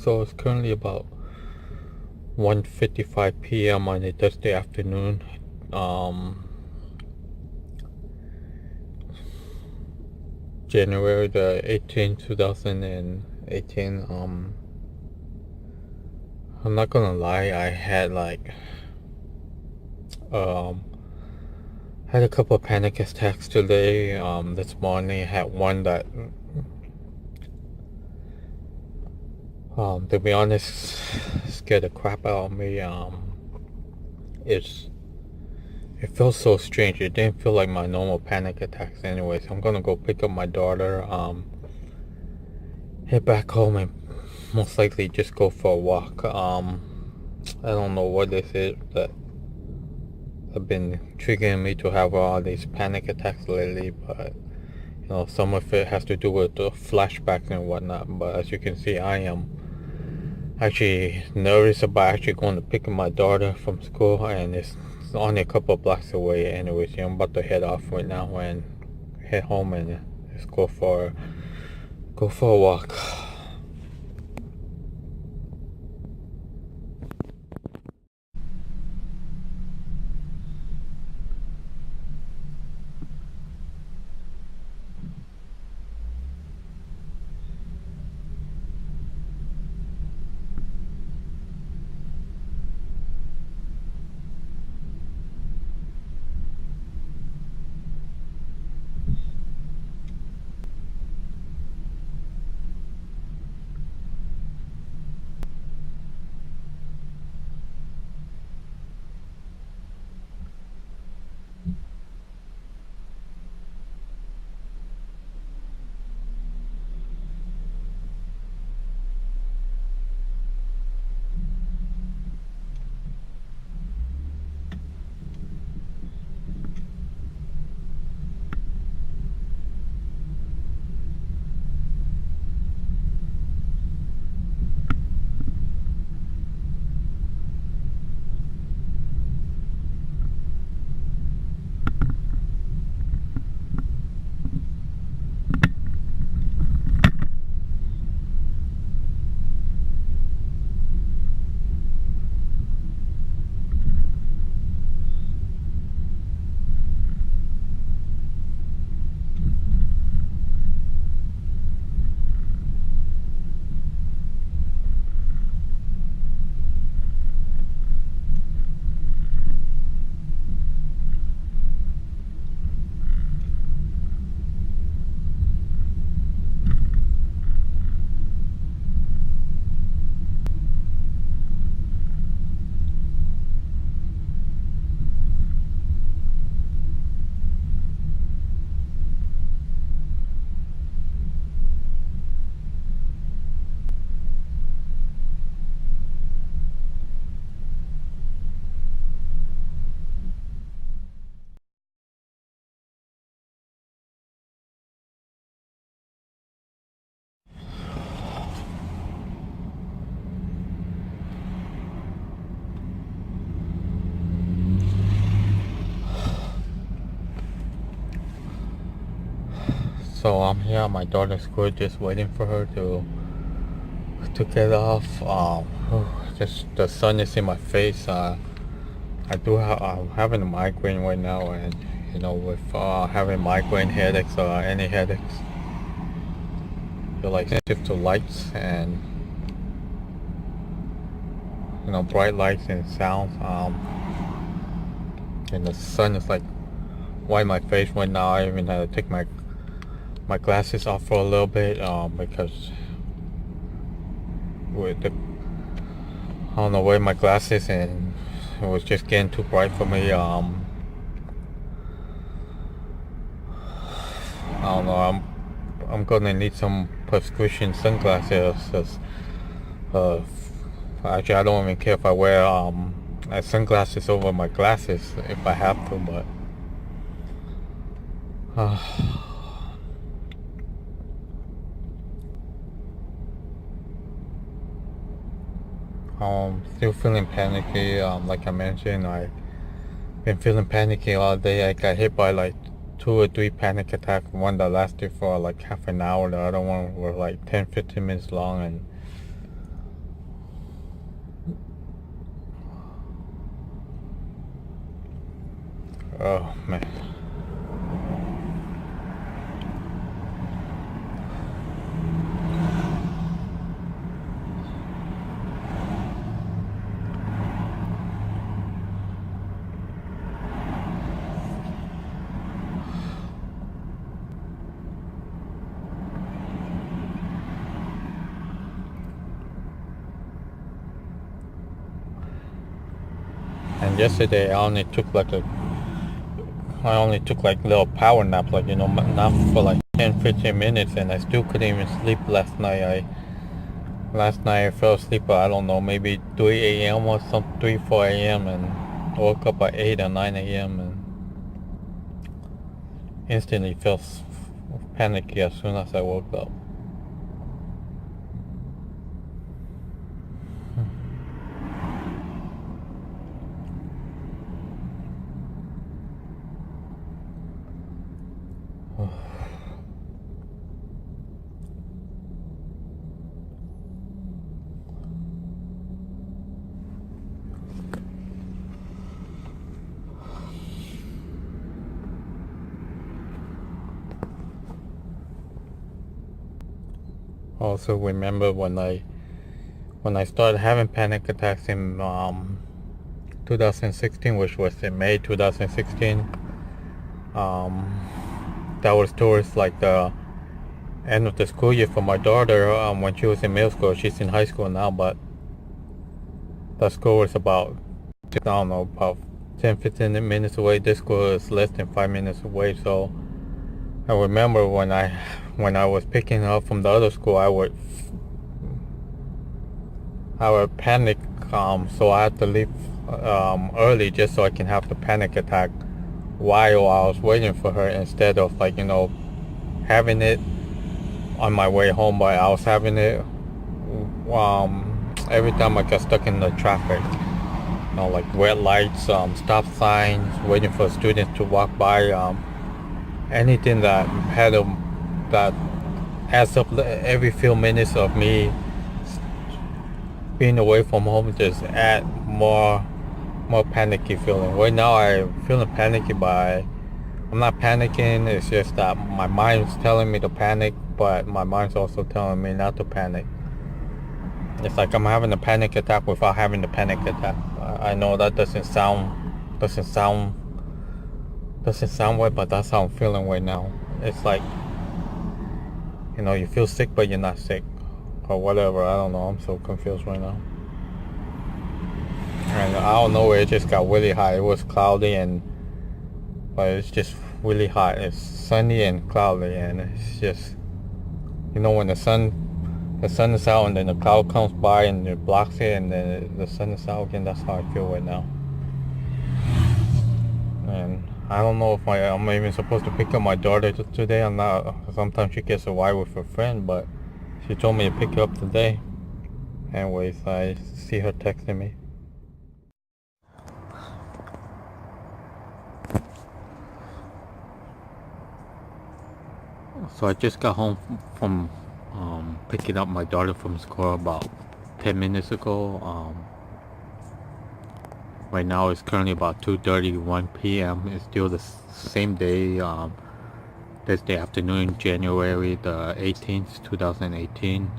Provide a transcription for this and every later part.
So it's currently about 1:55 p.m. on a Thursday afternoon. January the 18th, 2018. I'm not gonna lie, I um had a couple of panic attacks today. This morning I had one that to be honest scared the crap out of me. It's It feels so strange. It didn't feel like my normal panic attacks anyways. I'm gonna go pick up my daughter, head back home and most likely just go for a walk. I don't know what this is that have been triggering me to have all these panic attacks lately, but some of it has to do with the flashbacks and whatnot. But as you can see, I am actually nervous about actually going to pick up my daughter from school, and it's only a couple of blocks away anyways. I'm about to head off right now and head home and just go for a walk. So I'm here at my daughter's school, just waiting for her to get off. Just the sun is in my face. I'm having a migraine right now, and with having migraine headaches or any headaches, you're like sensitive to lights and bright lights and sounds. And the sun is like right in my face right now. I even had to take my glasses off for a little bit, because with the I don't know, wearing my glasses, and it was just getting too bright for me. I don't know. I'm gonna need some prescription sunglasses. Uh, Actually, I don't even care if I wear sunglasses over my glasses if I have to, but still feeling panicky. Like I mentioned, I've been feeling panicky all day. I got hit by like 2 or 3 panic attacks. One that lasted for like half an hour. The other one were like 10-15 minutes long, and Oh man. And yesterday I only took like little power nap, like, nap for like 10, 15 minutes, and I still couldn't even sleep last night. Last night I fell asleep at, I don't know, maybe 3 a.m. or something, 3, 4 a.m. and woke up at 8 or 9 a.m. and instantly felt panicky as soon as I woke up. Also remember when I started having panic attacks in 2016, which was in May 2016. That was towards like the end of the school year for my daughter, when she was in middle school. She's in high school now, but the school was about, I don't know, about 10, 15 minutes away. This school is less than 5 minutes away. So I remember when I was picking her up from the other school, I would panic. So I had to leave early just so I can have the panic attack while I was waiting for her, instead of like, having it on my way home. But I was having it every time I got stuck in the traffic, like red lights, stop signs, waiting for students to walk by, anything that that adds up. Every few minutes of me being away from home just add more panicky feeling. Right now I'm feeling panicky, but I'm not panicking. It's just that my mind's telling me to panic, but my mind's also telling me not to panic. It's like I'm having a panic attack without having the panic attack. I know that doesn't sound right, but that's how I'm feeling right now. It's like, you feel sick but you're not sick, or whatever. I don't know. I'm so confused right now. And I don't know, it just got really hot. It was cloudy, but it's just really hot. It's sunny and cloudy, and it's just, when the sun is out and then the cloud comes by and it blocks it, and then the sun is out again. That's how I feel right now. And I don't know if I'm even supposed to pick up my daughter today. I'm not. Sometimes she gets a ride with her friend, but she told me to pick her up today. Anyways, I see her texting me. So I just got home from picking up my daughter from school about 10 minutes ago. Right now it's currently about 2:31 p.m. It's still the same day, Thursday afternoon, January the 18th, 2018.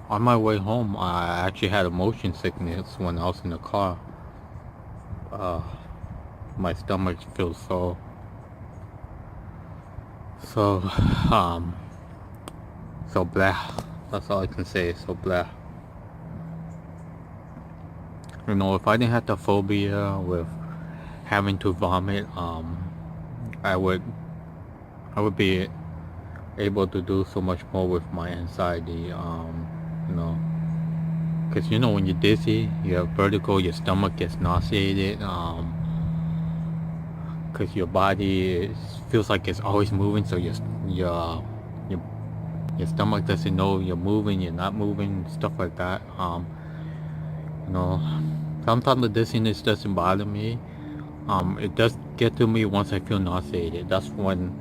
On my way home, I actually had a motion sickness when I was in the car. My stomach feels so blah. That's all I can say. So blah. If I didn't have the phobia with having to vomit, I would be able to do so much more with my anxiety. Because when you're dizzy, you have vertigo, your stomach gets nauseated. Because your body feels like it's always moving, so your stomach doesn't know you're moving, you're not moving, stuff like that. Sometimes the dizziness doesn't bother me. It does get to me once I feel nauseated. That's when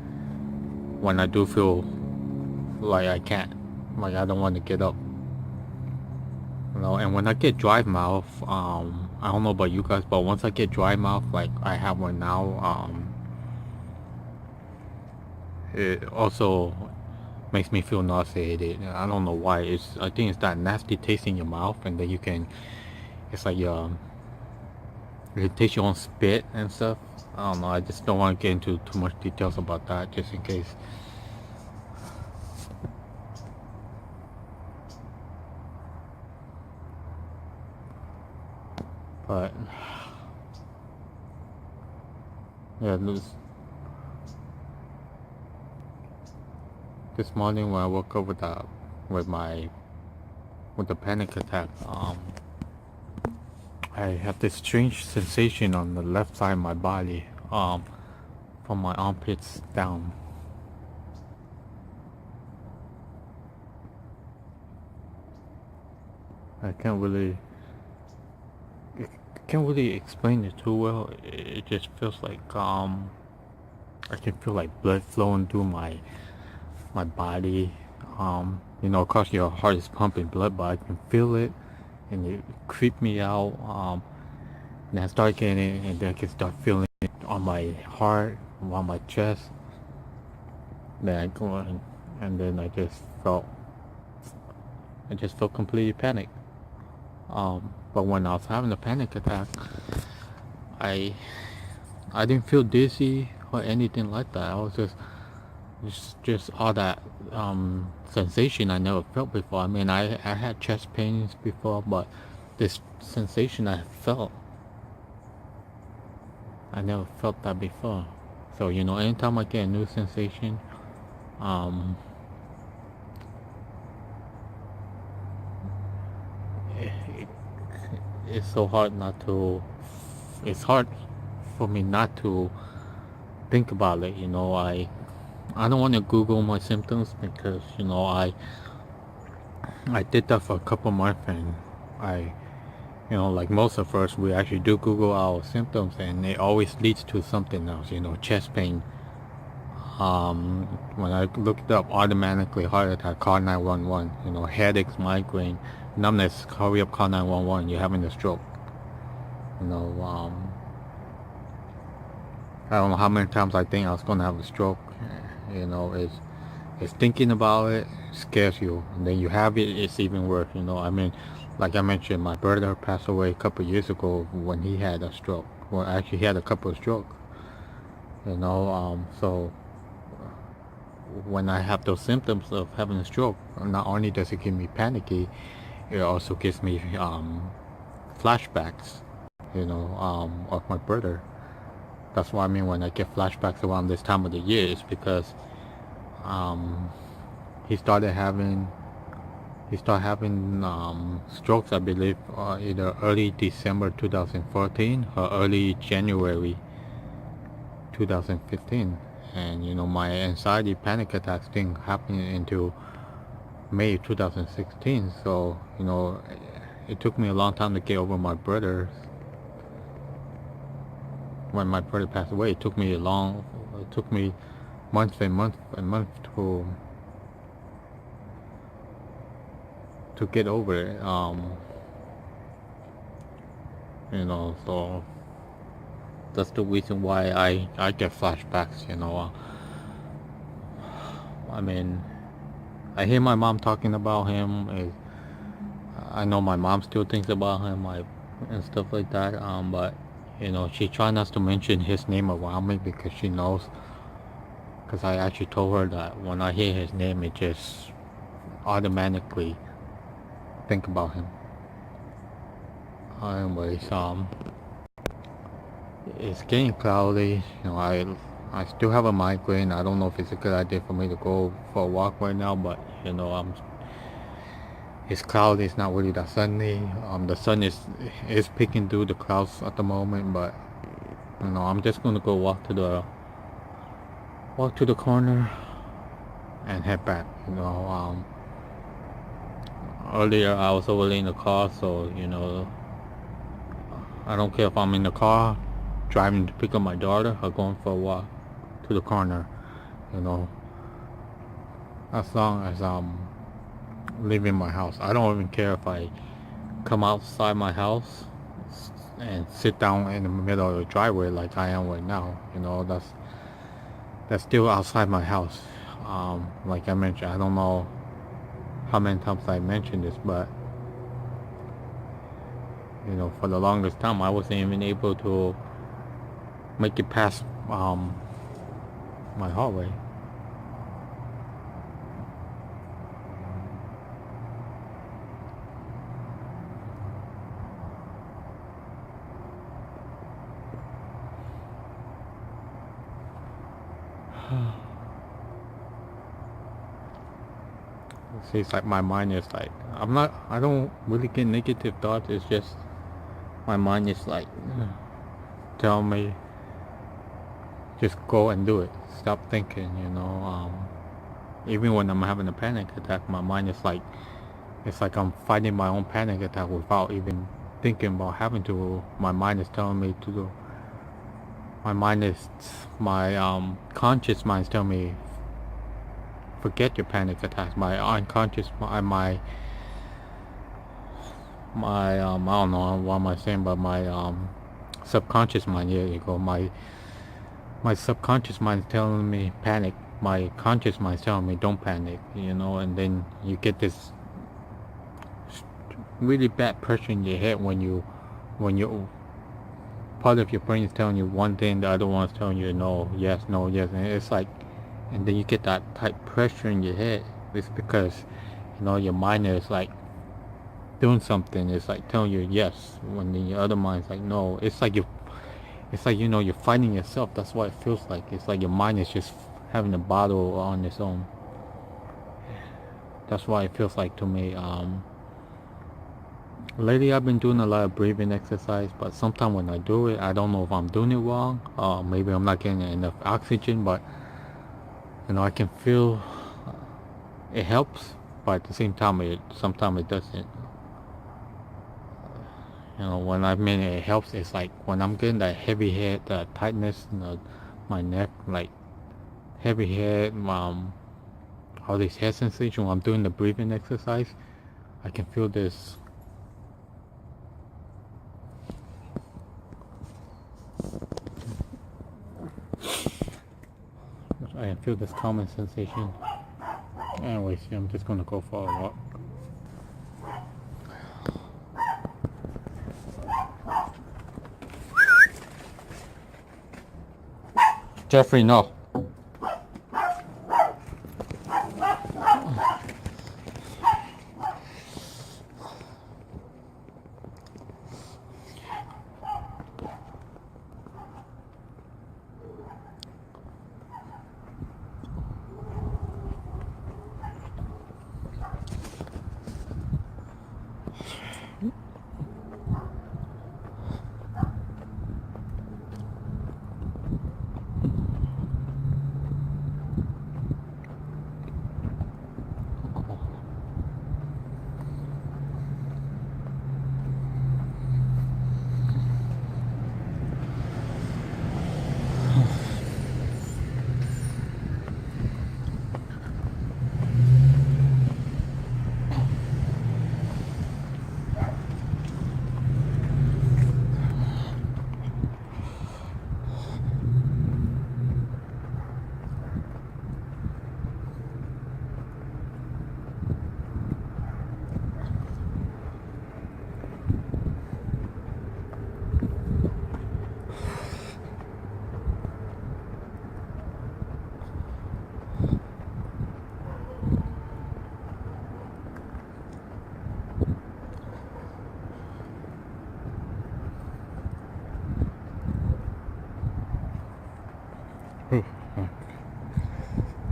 I do feel like I can't, like I don't want to get up. You know, and when I get dry mouth, I don't know about you guys, but once I get dry mouth, like I have one now, it also makes me feel nauseated. I don't know why. I think it's that nasty taste in your mouth, and then it's like it tastes your own spit and stuff. I don't know. I just don't want to get into too much details about that, just in case. But yeah, this morning when I woke up with my with the panic attack, I have this strange sensation on the left side of my body, from my armpits down. I can't really explain it too well. It just feels like I can feel like blood flowing through my body. You know, of course your heart is pumping blood, but I can feel it, and it creeped me out. And I start getting it, and then I can start feeling it on my heart, on my chest. Then I go on, and then I just felt completely panicked. But when I was having a panic attack, I I didn't feel dizzy or anything like that. I was just all that sensation I never felt before. I mean, I had chest pains before, but this sensation I never felt that before. So, you know, anytime I get a new sensation, um, it, it's so hard not to. It's hard for me not to think about it. You know, I don't want to Google my symptoms because, you know, I did that for a couple months, and I you know, like most of us, we actually do Google our symptoms, and it always leads to something else. You know, chest pain. When I looked up, automatically heart attack, call 911. You know, headaches, migraine, numbness, hurry up, call 911. You're having a stroke. You know, I don't know how many times I think I was gonna have a stroke. You know, it's thinking about it scares you, and then you have it, it's even worse. You know, I mean, like I mentioned, my brother passed away a couple of years ago when he had a stroke. Well, actually, he had a couple of strokes. You know, so when I have those symptoms of having a stroke, not only does it give me panicky, it also gives me flashbacks. You know, of my brother. That's what I mean when I get flashbacks around this time of the year. Is because um, he started having strokes, I believe, either early December 2014 or early January 2015. And you know, my anxiety panic attacks didn't happen until May 2016. So you know, it took me a long time to get over my brother. When my brother passed away, it took me months and months and months to get over it. You know, so that's the reason why I get flashbacks. You know, I mean, I hear my mom talking about him. I know my mom still thinks about him, and stuff like that. But you know, she tries not to mention his name around me because she knows. Because I actually told her that when I hear his name, it just automatically think about him. Anyways, it's getting cloudy. You know, I still have a migraine. I don't know if it's a good idea for me to go for a walk right now, but you know, it's cloudy. It's not really that sunny. The sun is peeking through the clouds at the moment, but you know, I'm just gonna go walk to the corner and head back. You know, earlier I was already in the car, so you know, I don't care if I'm in the car driving to pick up my daughter or going for a walk to the corner. You know, as long as I'm leaving my house, I don't even care if I come outside my house and sit down in the middle of the driveway like I am right now. You know, that's still outside my house. Like I mentioned, I don't know how many times I mentioned this, but you know, for the longest time I wasn't even able to make it past my hallway. See, it's like my mind is like, I don't really get negative thoughts. It's just my mind is like tell me just go and do it, stop thinking, you know. Even when I'm having a panic attack, my mind is like, it's like I'm fighting my own panic attack without even thinking about having to. My mind is telling me to do. My conscious mind is telling me forget your panic attacks. My unconscious, my I don't know what am I saying, but my subconscious mind, here you go, my subconscious mind is telling me panic, my conscious mind is telling me don't panic, you know. And then you get this really bad pressure in your head when you part of your brain is telling you one thing, the other one is telling you no, yes, and it's like, and then you get that type pressure in your head. It's because, you know, your mind is like doing something, it's like telling you yes, when the other mind's like no. It's like you know, you're fighting yourself. That's what it feels like. It's like your mind is just having a battle on its own. That's why it feels like to me. Lately I've been doing a lot of breathing exercise, but sometimes when I do it, I don't know if I'm doing it wrong. Maybe I'm not getting enough oxygen, but you know, I can feel it helps, but at the same time, sometimes it doesn't. You know, when I mean it helps, it's like when I'm getting that heavy head, that tightness in my neck, like heavy head, all this head sensation. When I'm doing the breathing exercise, I can feel this. I can feel this calming sensation. Anyways, I'm just gonna go for a walk. Jeffrey, no.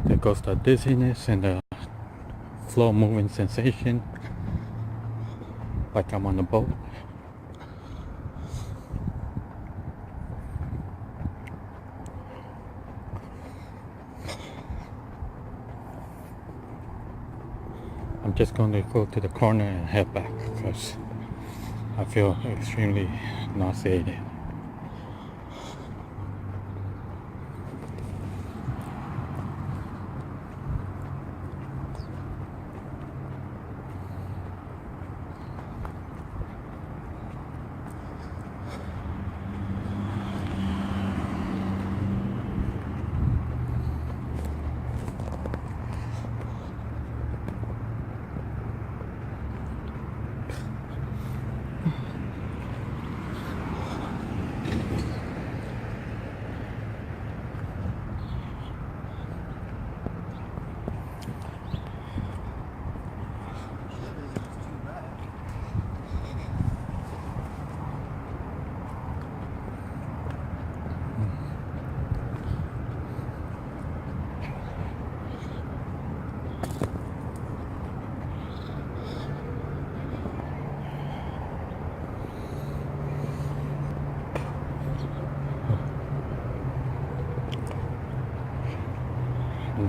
There goes the dizziness and the slow moving sensation, like I'm on a boat. I'm just going to go to the corner and head back because I feel extremely nauseated.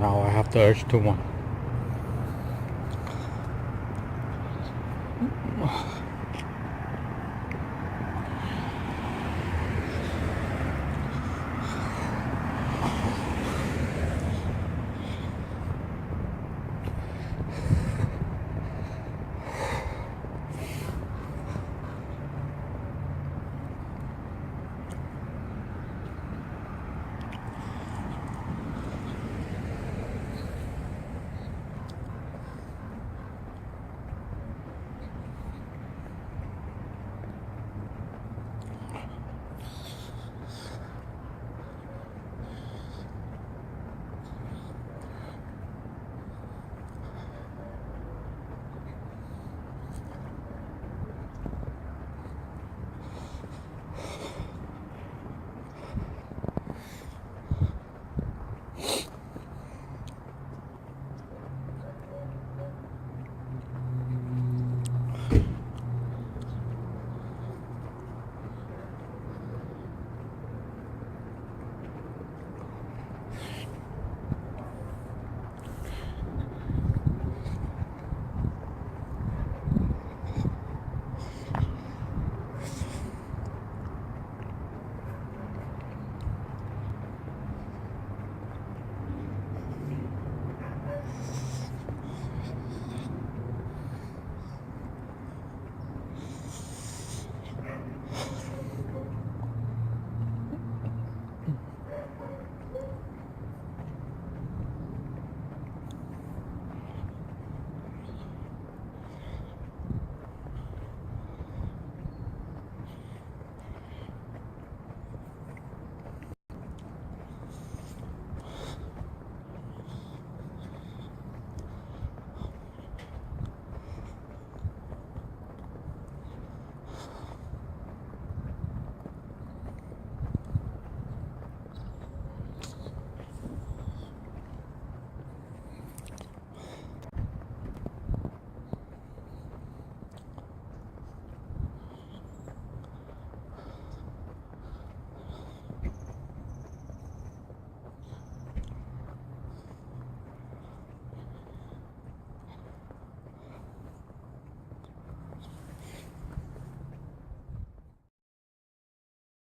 now I have the urge to one.